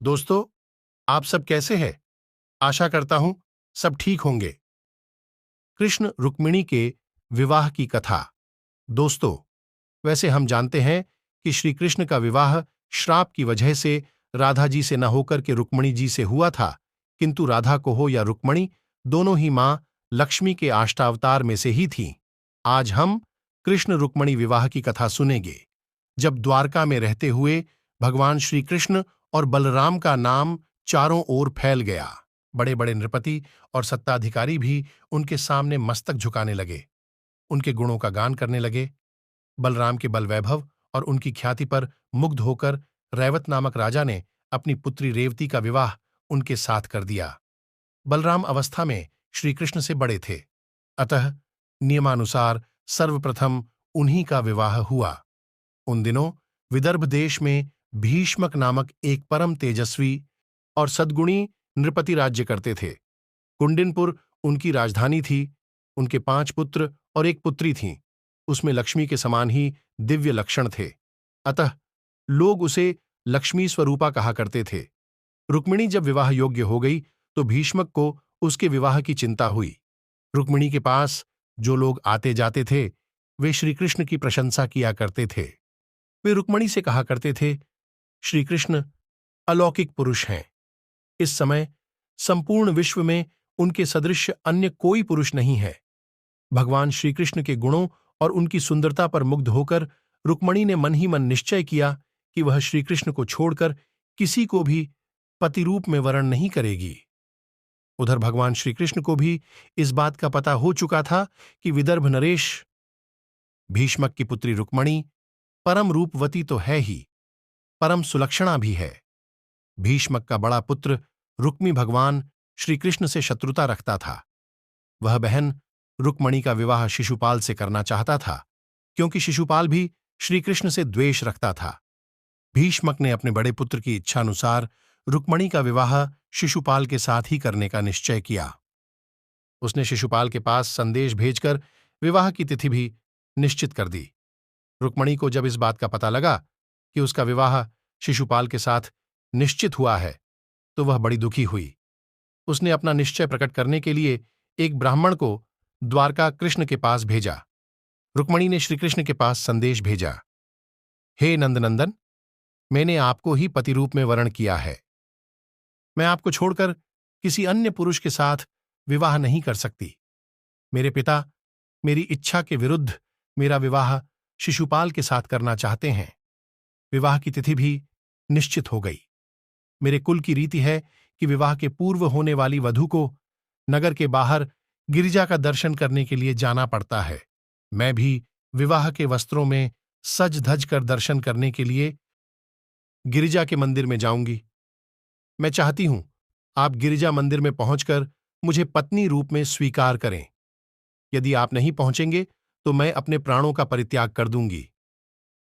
दोस्तों, आप सब कैसे हैं? आशा करता हूं सब ठीक होंगे। कृष्ण रुक्मिणी के विवाह की कथा। दोस्तों, वैसे हम जानते हैं कि श्री कृष्ण का विवाह श्राप की वजह से राधा जी से न होकर के रुक्मिणी जी से हुआ था, किंतु राधा को हो या रुक्मिणी, दोनों ही मां लक्ष्मी के अष्टावतार में से ही थीं। आज हम कृष्ण रुक्मिणी विवाह की कथा सुनेंगे। जब द्वारका में रहते हुए भगवान श्री कृष्ण और बलराम का नाम चारों ओर फैल गया, बड़े बड़े नृपति और सत्ताधिकारी भी उनके सामने मस्तक झुकाने लगे, उनके गुणों का गान करने लगे। बलराम के बल वैभव और उनकी ख्याति पर मुग्ध होकर रैवत नामक राजा ने अपनी पुत्री रेवती का विवाह उनके साथ कर दिया। बलराम अवस्था में श्री कृष्ण से बड़े थे, अतः नियमानुसार सर्वप्रथम उन्हीं का विवाह हुआ। उन दिनों विदर्भ देश में भीष्मक नामक एक परम तेजस्वी और सद्गुणी नृपति राज्य करते थे। कुंडिनपुर उनकी राजधानी थी। उनके 5 पुत्र और एक पुत्री थीं। उसमें लक्ष्मी के समान ही दिव्य लक्षण थे, अतः लोग उसे लक्ष्मी स्वरूपा कहा करते थे। रुक्मिणी जब विवाह योग्य हो गई तो भीष्मक को उसके विवाह की चिंता हुई। रुक्मिणी के पास जो लोग आते जाते थे, वे श्रीकृष्ण की प्रशंसा किया करते थे। वे रुक्मिणी से कहा करते थे, श्री कृष्ण अलौकिक पुरुष हैं। इस समय संपूर्ण विश्व में उनके सदृश अन्य कोई पुरुष नहीं है। भगवान श्री कृष्ण के गुणों और उनकी सुंदरता पर मुग्ध होकर रुक्मिणी ने मन ही मन निश्चय किया कि वह श्री कृष्ण को छोड़कर किसी को भी पति रूप में वरण नहीं करेगी। उधर भगवान श्री कृष्ण को भी इस बात का पता हो चुका था कि विदर्भ नरेश भीष्मक की पुत्री रुक्मिणी परम रूपवती तो है ही, परम सुलक्षणा भी है। भीष्मक का बड़ा पुत्र रुक्मी भगवान श्री कृष्ण से शत्रुता रखता था। वह बहन रुक्मिणी का विवाह शिशुपाल से करना चाहता था, क्योंकि शिशुपाल भी श्री कृष्ण से द्वेष रखता था। भीष्मक ने अपने बड़े पुत्र की इच्छानुसार रुक्मिणी का विवाह शिशुपाल के साथ ही करने का निश्चय किया। उसने शिशुपाल के पास संदेश भेजकर विवाह की तिथि भी निश्चित कर दी। रुक्मिणी को जब इस बात का पता लगा कि उसका विवाह शिशुपाल के साथ निश्चित हुआ है, तो वह बड़ी दुखी हुई। उसने अपना निश्चय प्रकट करने के लिए एक ब्राह्मण को द्वारका कृष्ण के पास भेजा। रुक्मिणी ने श्रीकृष्ण के पास संदेश भेजा, हे नंदनंदन, मैंने आपको ही पति रूप में वरण किया है। मैं आपको छोड़कर किसी अन्य पुरुष के साथ विवाह नहीं कर सकती। मेरे पिता मेरी इच्छा के विरुद्ध मेरा विवाह शिशुपाल के साथ करना चाहते हैं। विवाह की तिथि भी निश्चित हो गई। मेरे कुल की रीति है कि विवाह के पूर्व होने वाली वधू को नगर के बाहर गिरिजा का दर्शन करने के लिए जाना पड़ता है। मैं भी विवाह के वस्त्रों में सज धज कर दर्शन करने के लिए गिरिजा के मंदिर में जाऊंगी। मैं चाहती हूं आप गिरिजा मंदिर में पहुंचकर मुझे पत्नी रूप में स्वीकार करें। यदि आप नहीं पहुंचेंगे तो मैं अपने प्राणों का परित्याग कर दूंगी।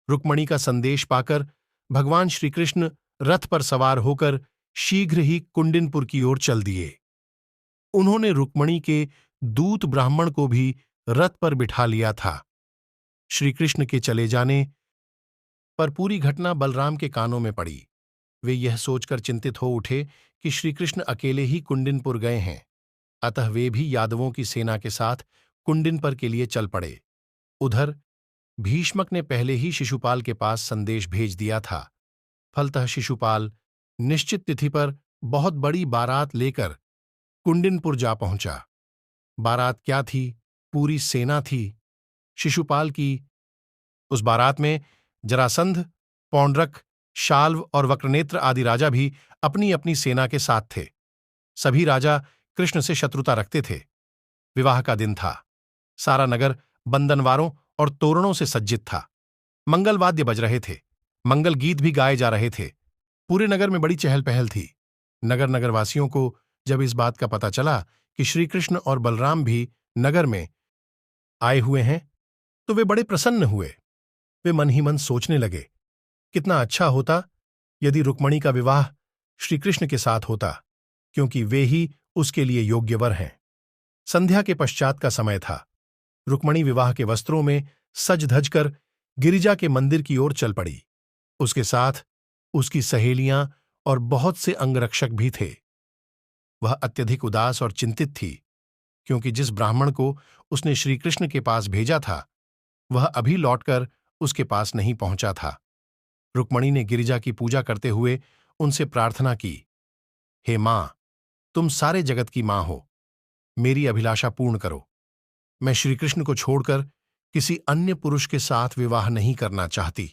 रुक्मिणी का संदेश पाकर भगवान श्रीकृष्ण रथ पर सवार होकर शीघ्र ही कुंडिनपुर की ओर चल दिए। उन्होंने रुक्मिणी के दूत ब्राह्मण को भी रथ पर बिठा लिया था। श्रीकृष्ण के चले जाने पर पूरी घटना बलराम के कानों में पड़ी। वे यह सोचकर चिंतित हो उठे कि श्रीकृष्ण अकेले ही कुंडिनपुर गए हैं, अतः वे भी यादवों की सेना के साथ कुंडिनपुर के लिए चल पड़े। उधर भीष्मक ने पहले ही शिशुपाल के पास संदेश भेज दिया था। फलतः शिशुपाल निश्चित तिथि पर बहुत बड़ी बारात लेकर कुंडिनपुर जा पहुंचा। बारात क्या थी, पूरी सेना थी शिशुपाल की। उस बारात में जरासंध, पौंड्रक, शाल्व और वक्रनेत्र आदि राजा भी अपनी अपनी सेना के साथ थे। सभी राजा कृष्ण से शत्रुता रखते थे। विवाह का दिन था। सारा नगर बंधनवारों और तोरणों से सज्जित था। मंगल वाद्य बज रहे थे, मंगल गीत भी गाए जा रहे थे। पूरे नगर में बड़ी चहल पहल थी। नगर नगरवासियों को जब इस बात का पता चला कि श्रीकृष्ण और बलराम भी नगर में आए हुए हैं, तो वे बड़े प्रसन्न हुए। वे मन ही मन सोचने लगे, कितना अच्छा होता यदि रुक्मिणी का विवाह श्रीकृष्ण के साथ होता, क्योंकि वे ही उसके लिए योग्य वर हैं। संध्या के पश्चात का समय था। रुक्मिणी विवाह के वस्त्रों में सज धज कर गिरिजा के मंदिर की ओर चल पड़ी। उसके साथ उसकी सहेलियां और बहुत से अंगरक्षक भी थे। वह अत्यधिक उदास और चिंतित थी, क्योंकि जिस ब्राह्मण को उसने श्रीकृष्ण के पास भेजा था वह अभी लौटकर उसके पास नहीं पहुंचा था। रुक्मणी ने गिरिजा की पूजा करते हुए उनसे प्रार्थना की, हे मां, तुम सारे जगत की मां हो, मेरी अभिलाषा पूर्ण करो। मैं श्रीकृष्ण को छोड़कर किसी अन्य पुरुष के साथ विवाह नहीं करना चाहती।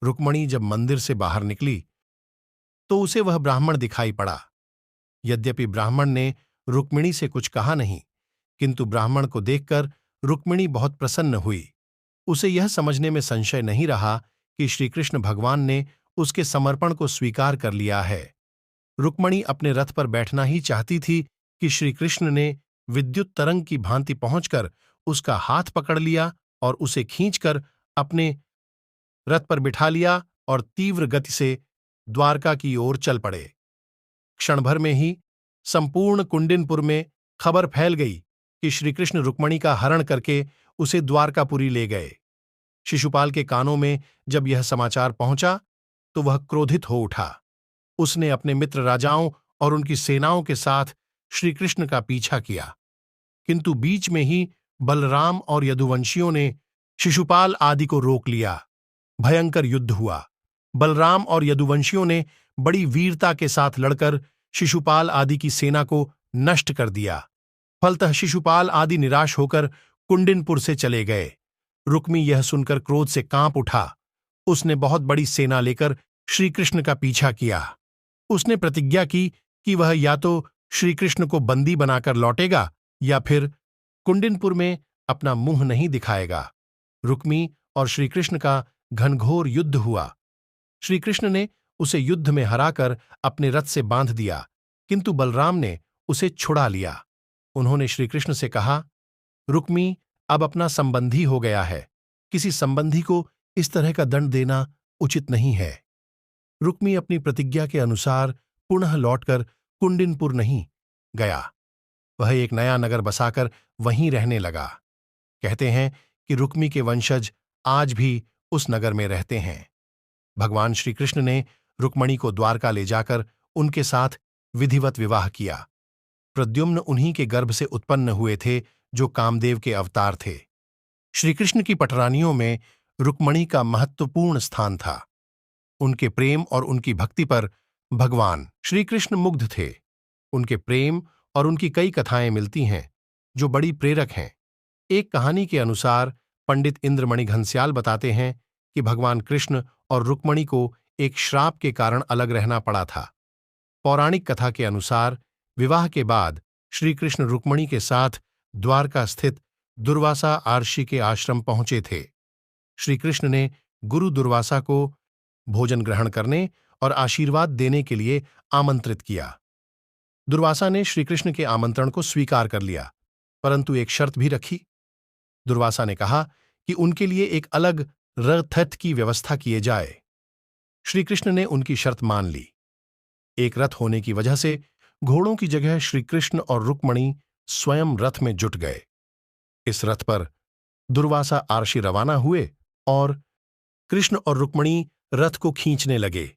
रुक्मणी जब मंदिर से बाहर निकली तो उसे वह ब्राह्मण दिखाई पड़ा। यद्यपि ब्राह्मण ने रुक्मिणी से कुछ कहा नहीं, किंतु ब्राह्मण को देखकर रुक्मिणी बहुत प्रसन्न हुई। उसे यह समझने में संशय नहीं रहा कि श्रीकृष्ण भगवान ने उसके समर्पण को स्वीकार कर लिया है। रुक्मणी अपने रथ पर बैठना ही चाहती थी कि श्रीकृष्ण ने विद्युत तरंग की भांति पहुंचकर उसका हाथ पकड़ लिया और उसे खींचकर अपने रथ पर बिठा लिया और तीव्र गति से द्वारका की ओर चल पड़े। क्षण भर में ही संपूर्ण कुंडिनपुर में खबर फैल गई कि श्रीकृष्ण रुक्मणी का हरण करके उसे द्वारकापुरी ले गए। शिशुपाल के कानों में जब यह समाचार पहुंचा तो वह क्रोधित हो उठा। उसने अपने मित्र राजाओं और उनकी सेनाओं के साथ श्रीकृष्ण का पीछा किया, किंतु बीच में ही बलराम और यदुवंशियों ने शिशुपाल आदि को रोक लिया। भयंकर युद्ध हुआ। बलराम और यदुवंशियों ने बड़ी वीरता के साथ लड़कर शिशुपाल आदि की सेना को नष्ट कर दिया। फलतः शिशुपाल आदि निराश होकर कुंडिनपुर से चले गए। रुक्मी यह सुनकर क्रोध से कांप उठा। उसने बहुत बड़ी सेना लेकर श्रीकृष्ण का पीछा किया। उसने प्रतिज्ञा की कि वह या तो श्रीकृष्ण को बंदी बनाकर लौटेगा या फिर कुंडिनपुर में अपना मुंह नहीं दिखाएगा। रुक्मी और श्रीकृष्ण का घनघोर युद्ध हुआ। श्रीकृष्ण ने उसे युद्ध में हराकर अपने रथ से बांध दिया, किंतु बलराम ने उसे छुड़ा लिया। उन्होंने श्रीकृष्ण से कहा, रुक्मी अब अपना संबंधी हो गया है, किसी संबंधी को इस तरह का दंड देना उचित नहीं है। रुक्मी अपनी प्रतिज्ञा के अनुसार पुनः लौटकर कुंडिनपुर नहीं गया। वह एक नया नगर बसाकर वहीं रहने लगा। कहते हैं कि रुक्मी के वंशज आज भी उस नगर में रहते हैं। भगवान श्रीकृष्ण ने रुक्मणी को द्वारका ले जाकर उनके साथ विधिवत विवाह किया। प्रद्युम्न उन्हीं के गर्भ से उत्पन्न हुए थे जो कामदेव के अवतार थे। श्रीकृष्ण की पटरानियों में रुक्मणी का महत्वपूर्ण स्थान था। उनके प्रेम और उनकी भक्ति पर भगवान श्रीकृष्ण मुग्ध थे। उनके प्रेम और उनकी कई कथाएं मिलती हैं जो बड़ी प्रेरक हैं। एक कहानी के अनुसार पंडित इंद्रमणि घनश्याल बताते हैं कि भगवान कृष्ण और रुक्मणी को एक श्राप के कारण अलग रहना पड़ा था। पौराणिक कथा के अनुसार विवाह के बाद श्रीकृष्ण रुक्मणी के साथ द्वारका स्थित दुर्वासा आर्षि के आश्रम पहुंचे थे। श्रीकृष्ण ने गुरु दुर्वासा को भोजन ग्रहण करने और आशीर्वाद देने के लिए आमंत्रित किया। दुर्वासा ने श्रीकृष्ण के आमंत्रण को स्वीकार कर लिया, परंतु एक शर्त भी रखी। दुर्वासा ने कहा कि उनके लिए एक अलग रथ की व्यवस्था किए जाए। श्रीकृष्ण ने उनकी शर्त मान ली। एक रथ होने की वजह से घोड़ों की जगह श्रीकृष्ण और रुक्मणी स्वयं रथ में जुट गए। इस रथ पर दुर्वासा आर्षि रवाना हुए और कृष्ण और रुक्मणी रथ को खींचने लगे।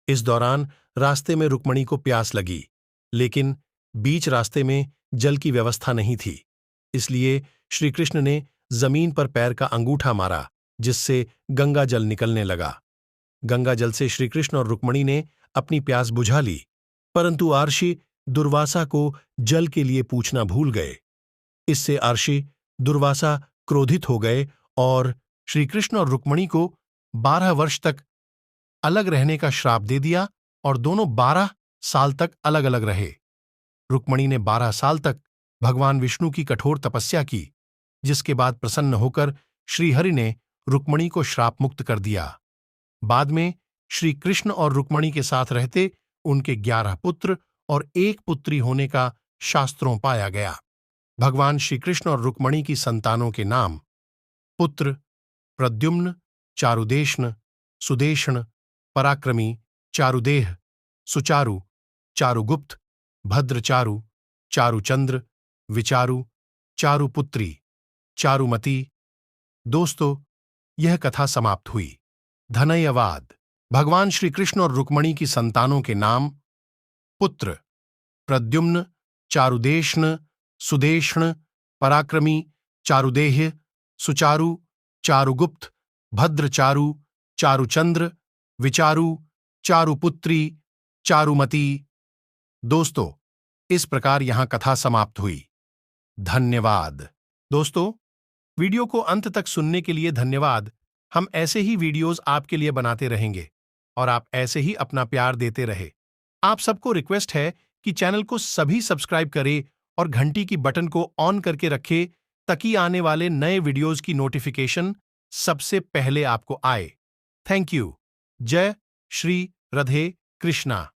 इस दौरान रास्ते में रुक्मणी को प्यास लगी, लेकिन बीच रास्ते में जल की व्यवस्था नहीं थी। इसलिए श्रीकृष्ण ने जमीन पर पैर का अंगूठा मारा, जिससे गंगा जल निकलने लगा। गंगा जल से श्रीकृष्ण और रुक्मणी ने अपनी प्यास बुझा ली, परंतु आर्षि दुर्वासा को जल के लिए पूछना भूल गए। इससे आर्षि दुर्वासा क्रोधित हो गए और श्रीकृष्ण और रुक्मणी को 12 वर्ष तक अलग रहने का श्राप दे दिया और दोनों 12 साल तक अलग अलग रहे। रुक्मणी ने 12 साल तक भगवान विष्णु की कठोर तपस्या की, जिसके बाद प्रसन्न होकर श्रीहरि ने रुक्मणी को श्राप मुक्त कर दिया। बाद में श्री कृष्ण और रुक्मणी के साथ रहते उनके 11 पुत्र और 1 पुत्री होने का शास्त्रों पाया गया। भगवान श्रीकृष्ण और रुक्मणी की संतानों के नाम पुत्र प्रद्युम्न, चारुदेष्ण, सुदेष्ण, पराक्रमी, चारुदेह, सुचारु, चारुगुप्त, भद्रचारु, चारुचंद्र, विचारु, चारुपुत्री, चारुमती। दोस्तों, यह कथा समाप्त हुई। धन्यवाद। भगवान श्री कृष्ण और रुक्मणी की संतानों के नाम: पुत्र प्रद्युम्न, चारुदेष्ण, सुदेष्ण, पराक्रमी, चारुदेह, सुचारु, चारुगुप्त, भद्रचारु, चारुचंद्र, विचारु, चारुपुत्री, चारुमती। दोस्तों, इस प्रकार यहां कथा समाप्त हुई। धन्यवाद। दोस्तों, वीडियो को अंत तक सुनने के लिए धन्यवाद। हम ऐसे ही वीडियोस आपके लिए बनाते रहेंगे और आप ऐसे ही अपना प्यार देते रहे। आप सबको रिक्वेस्ट है कि चैनल को सभी सब्सक्राइब करें और घंटी की बटन को ऑन करके रखें ताकि आने वाले नए वीडियोस की नोटिफिकेशन सबसे पहले आपको आए। Thank you. जय श्री राधे कृष्णा।